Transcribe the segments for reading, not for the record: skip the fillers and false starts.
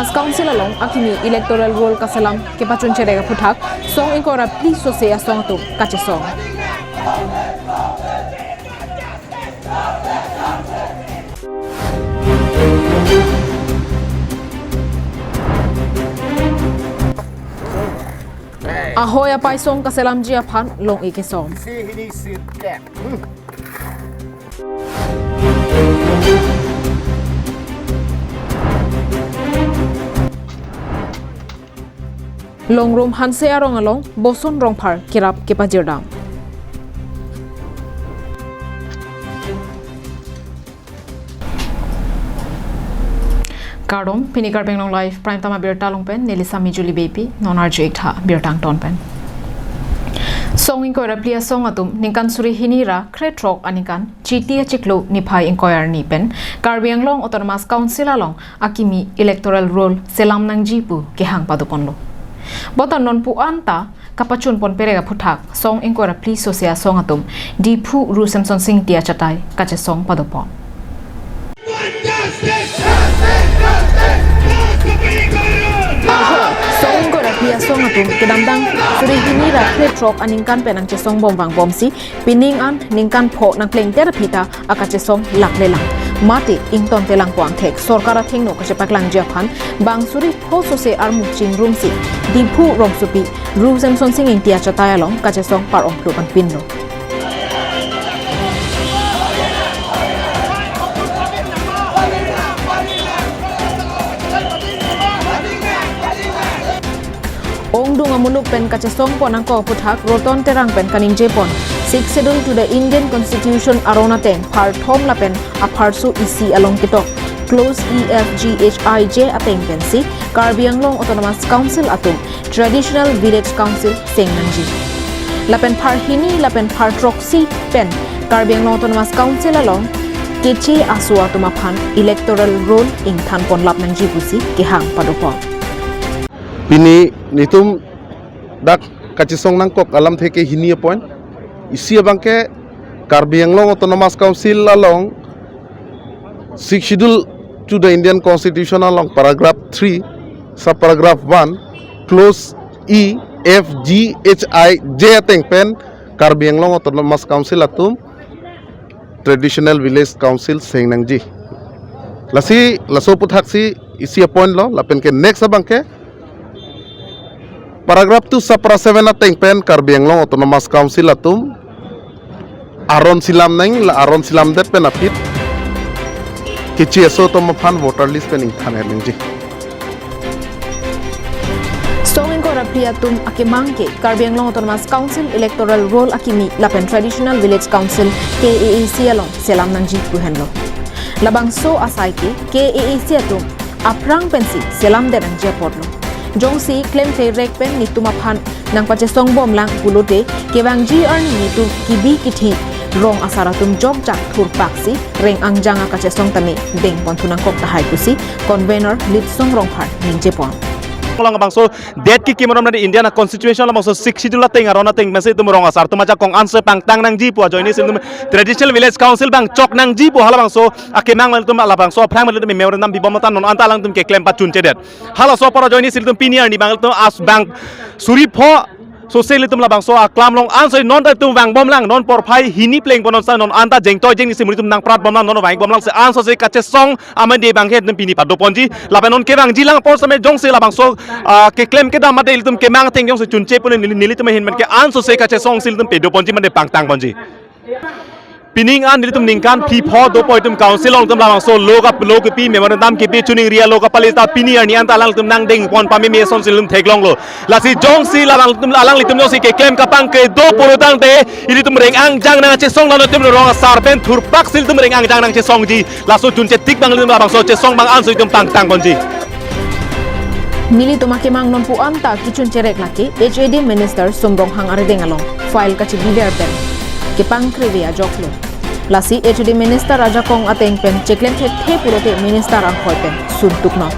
Autonomous Council along akimi electoral roll kasalam ke pachun cherega puthak song inkora please so say a song to kache song. Ahoy apai song kasalam jia phan long ike song. Long room hanse arong along boson rong par kirap kepajirdam. Kardom pinikar penglong live prime tama birta long pen nelisami juli baby non arjek tha birtang ton pen. Song inkoira plia song atum ningkan suri hinira kretrok anikan chitia chiklo niphai inkoir ni pen Karbiang long Autonomous Council along akimi electoral roll selam nang jipu ke hang padupon lo. Botan non pu anta kapachun pon perega puthak song inkoira pli sosia song atum dipu ru samson sing tia chatai kache song padupon. Pia song atum kedamdang suri hinira kretrok aningkan penang chesong bomwang bomsi pining an ningkan pho nang pleng terapita akache song laklelang mati ington telang puang thek sorkara thengno kache paklang japhan bang suri pho so se armu ching room si dingphu rom supi ru samson sing intia chataya long kache song par ong plukan pinno. Ongdung amunuk pen kachasong pon ang ko puthak roton terang pen kaning jepon 6 schedule to the Indian Constitution arona teng par thom la pen apharsu isi along kitok close EFGHIJ ateng pen si Karbiang long Autonomous Council atum Traditional Village Council sengnangji la pen par hini la pen par troxy pen Karbiang long Autonomous Council along keche asu atumaphan electoral roll ing than pon lap nangji busi kehang padupon. Pini nitum dak kachisong nangkok alam theke hini point isi bangke Karbiang long Autonomous Council along 6 schedule to the Indian Constitution along paragraph 3 subparagraph 1 clause E F G H I J ateng pen Karbiang long Autonomous Council atum Traditional Village Council sengnangji lasi laso puthak si isi point lo lapen ke next abangke Paragraph 2 sapra 7 ateng pen Karbiang long Autonomous Council atum aron silam nang la aron silam det pen apit kichi eso to maphan voter list pen inthan helingji Song ko rapriatum akimangke Karbiang long Autonomous Council electoral roll akimi lapen Traditional Village Council KAAC along selam nangji puhenlo labang so asai ke KAAC atum aprang pensi selam den ang japotlo Jongsi claim say rek pen nitumaphan nang pachesong bom lang gulote kewang ji earn nitu kibi kithi rong asaratum jog jak thur paksi reng angjanga kachesong tami deng ponthunang kok tahai kusi convener lipsong rong phar ning jepon lang bangso det ki kimon na Indian constitution la bangso 6 schedule teng arona teng mese tum rong asar tumacha kong answer pang tang nang ji pu joini sim Traditional Village Council bang chok nang ji pu hala bangso akemang mal tum ala bangso prang mal tum memorandum bi bomatan non anta lang tum ke claim pa chun chedet hala so para joini sim tum pinier ni bang tum as bang suri pho so sele tum la bangso aklam long answer non ta tum bang bom lang non por phai hini pleng bonon sa non anta jeng toy jeng ni sim tum nang prat bom lang non bang bom lang se answer se kache song amade bang het tum pini pa do ponji la non ke bang ji lang por same jong se la bangso ke claim ke da mate tum ke mang teng jong se chun che pun nili tum hin man ke answer se kache song sil tum pe do ponji man de pang tang ponji pining an nili tum ningkan phi pho do poi tum council ong tum la bangso log pi memorandum ke pi chuning ria log palista pini ani anta lang tum nang ding pon pami me son sil tum theklong lo la si jong si la lang tum alang li tum jong si ke claim ka pang ke do puro dang te ili tum reng ang jang nang che song la tum rong sar pen thur pak sil tum reng ang jang nang che song ji la so chun che tik bang lim la bangso che song bang an so tum pang tang ponji Nili tumake mang non pu anta kichun cherek laki HAD Minister Sumrong hang aredeng along file kachi giver pen ke pangkrivia joklo lasi HAD Minister Raja Kong ateng pen cheklem the purote Minister ang khoi pen suntukno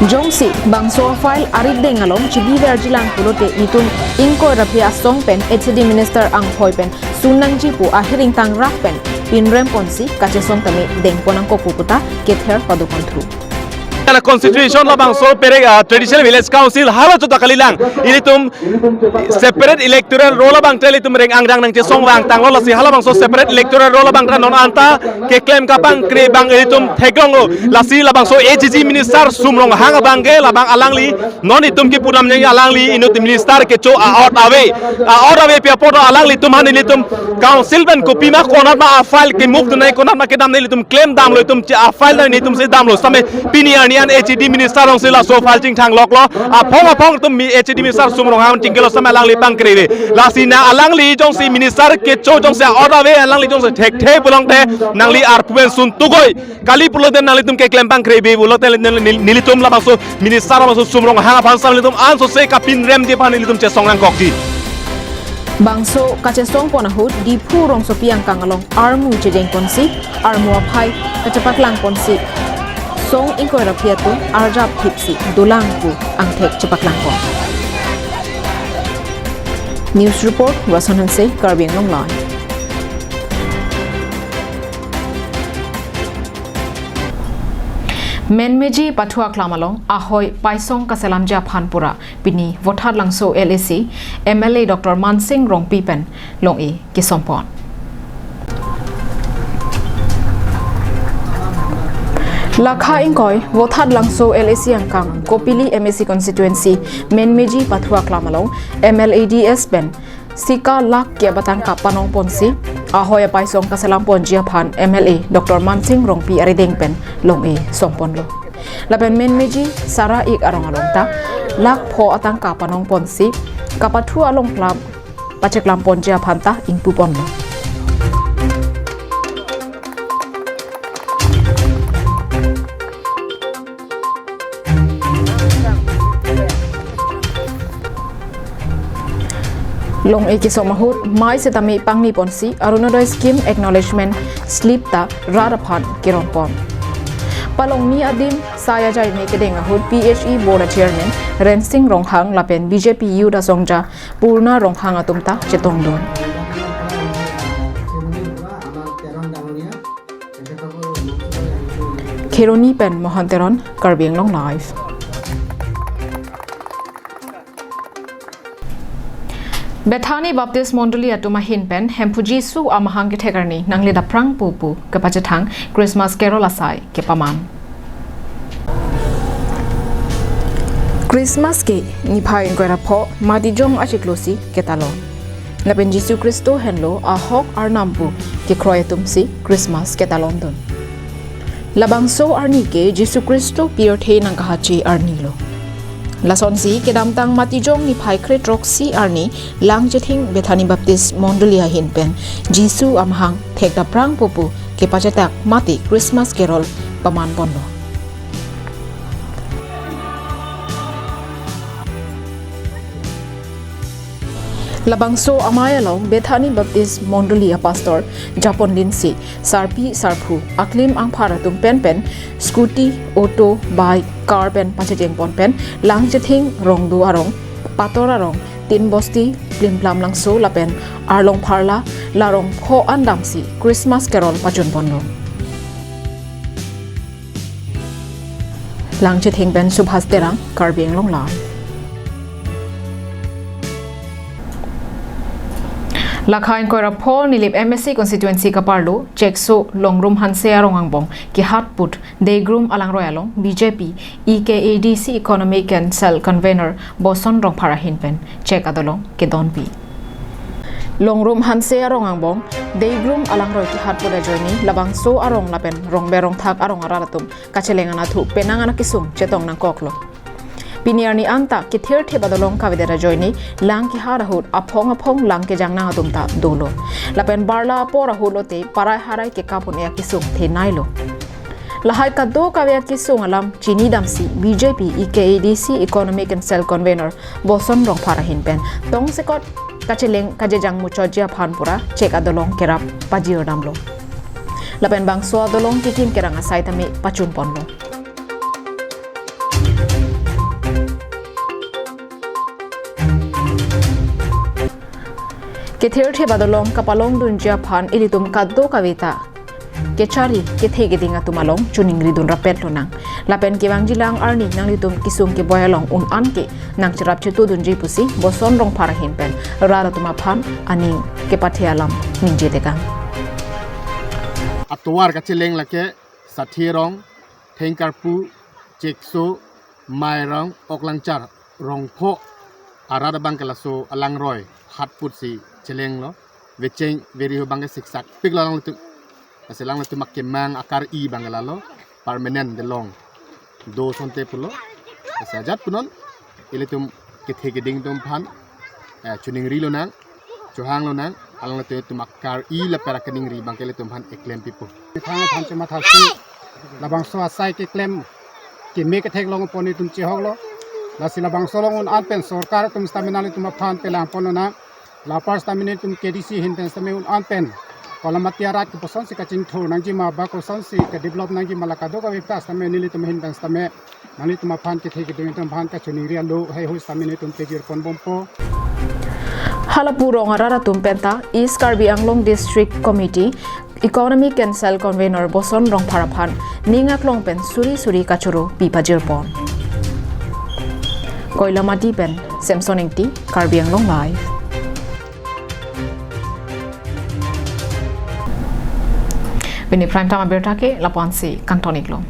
Jongsi bangso file aredeng along chigiver jilang purote nitum inko rapia song pen HAD Minister ang khoi pen sunang jipu ahiring tang rak pen pinrem ponsi kache song tami deng ponang ko puputa kether padukon thru Karena constitution lah bang so perek traditional village council halo tu tak kalilang ini tum separate electoral role bang teli tum reng angrang nang cesong bang tang lo si halo bang so separate electoral role bang non anta ke claim kapang kre bang ini tum thegong lo lasi lah bang so AGG minister sumrong hang bang ke lah bang alangli non itum ki puram nyang alangli inut minister ke cho out away pia poto alangli tum han ini tum council ban ko pima konat ma file ke move tu nai konat ma ke dam nei tum claim dam lo tum file ni tum se dam lo same piniar nian HD minister rong sila so file jing thang lok lo phong tum mi HD minister sumrong ham tingkel sama alangli bang krebe lasina alangli jong si minister ke cho jong se out away alangli jong se thek the bulong te nangli arpuben sun tugoi kali pulo den nangli tum ke claim bang krebe bulo te nilitum la bang so minister rong so sumrong hang fan sam litum an so se kapin rem de pan nilitum che song nang kokji Bangso kacesong pon ahut di purong so piang kangalong armu chejeng konsi armu aphai kacepat lang konsi song ingkoi rapiatu arjap hipsi dolangku angthek cepat lang kon News report Wasan Hanse Karbing Long Lai Menmeji pathua klamalong ahoy paisong kasalam ja phanpura pini vothat langso LAC MLA Dr Mansing Rong Pipen long e kisompon Lakha ingkoi vothat langso LAC angkang Kopili MAC constituency Menmeji pathua klamalong MLADS ben Sika lak kia batang kapanong ponsi ahoy paisong kasalam pon jia phan MLA Dr Mansing Rong Pi arideng pen long e sompon lo lapen Menmeji sara ik arong ta lak pho atang kapanong ponsi kapathu along plam pachek lam pon jia phan ta ingpu pon lo Long eki somahut mai setami pangni ponsi Arunodai scheme acknowledgement slip ta raraphan kironpon palong ni adim saya jai me kedeng ahut PHE board chairman Rensing Ronghang lapen BJP Yuda Songja Purna Ronghang atumta chetongdon Keroni pen Mohanteron Karbing Long Live Bethany Baptist Monduli atumahin pen hempuji su amahang ke thekarni nangli da prang pupu ke pachathang Christmas carol asai ke paman Christmas ke ni phai ngora pho madi jong achiklosi ke talo lapen Jesu Kristo henlo ahok arnampu ke kroyatumsi Christmas ke talon don labangso arni ke Jesu Kristo pirthe nang kahachi arnilo Lasonsi kedamtang matijong ni phai kre troksi arni langjeting Bethany Baptist Mondolia hinpen Jisu amhang thekda prang popu ke pachatak mati Christmas carol paman pondo Labangso amayalong Bethany Baptist Mondolia pastor Japon Linsi sarpi sarpu aklim ang pharatum pen scooty auto bike car pen pachajeng pon pen langjeting rongdu arong pator arong tin bosti plimplam langso lapen arlong pharla larong pho andamsi Christmas carol pachun pondo langjeting pen subhas terang Karbing Long Lai Lakhain koira pho nilip MSC constituency kaparlo chekso longrum hanse arong angbong ki hatput degrum alang royalong BJP EKADC economic and cell convener boson rong phara hinpen chek adolong ke donpi longrum hanse arong angbong degrum alang roy ki hatput ajoni labangso arong lapen rongberong thak arong aralatum kachelengana thu penangana kisum chetong nang koklo Piniarni anta ki thirthe badalong kavidera joini lang ki harahut aphong lang ke jangna atumta dolo lapen barla pora hulote parai harai ke kapun ya kisung the nailo lahai ka do kavya kisung alam chini damsi BJP EKADC economic and cell convener boson rong phara hinpen tong sekot kacheleng kajejang muchojia phanpura chek adolong kerap pajio damlo lapen bangso adolong kikim keranga saitami pachun ponlo Kethirthe badalong kapalong dunjia phan ilitum kaddo kavita kechari kethe gedinga tumalong chuningri dun rapet lonang lapen ke bang jilang arni nang litum kisung ke boyalong an ke nang cherap chetu dunji pusi boson rong parahin pen rara tuma phan aning ke pathialam ningje dekang atuar ka chileng lake sathirong thengkarpu chekso mairong oklangchar rongpho arada bangkala so alangroy hatput si chileng lo vecheng veri ho bangke siksak piklang lutu aselang lutu makke mang akar I bangala lo permanent de long do sonte pulo asajat punon ilitum kethe geding tum phan chuning ri lo nang chuhang lo nang alang lutu tumakar I la parakening ri bangkele tum phan eklem pipu thang phan chama thasi labang so asai ke claim ki me ke thek long poni tum chi hoglo la sila bang so long an pen sarkar tum stamina tum phan pe lang ponona la par stamina tum KDC hin pen stamina an pen kolamatia rat ko poson si kaching thor nang ji ma ba ko son si ke develop nang ji malaka do ka vipta stamina ni tum hin pen stamina nani tum phan ke thek ding tum phan ka chuni ria lo hai ho stamina tum te jir kon bompo Halapurong arara tumpenta East Karbi Anglong District Committee Economic Council Convener Boson Rong Paraphan Ningak Long Pen Suri Kachuro Pipajir Pon Koilamati Pen Samsoning T Karbi Anglong Live Bini prime time abertake lapansi kantonik long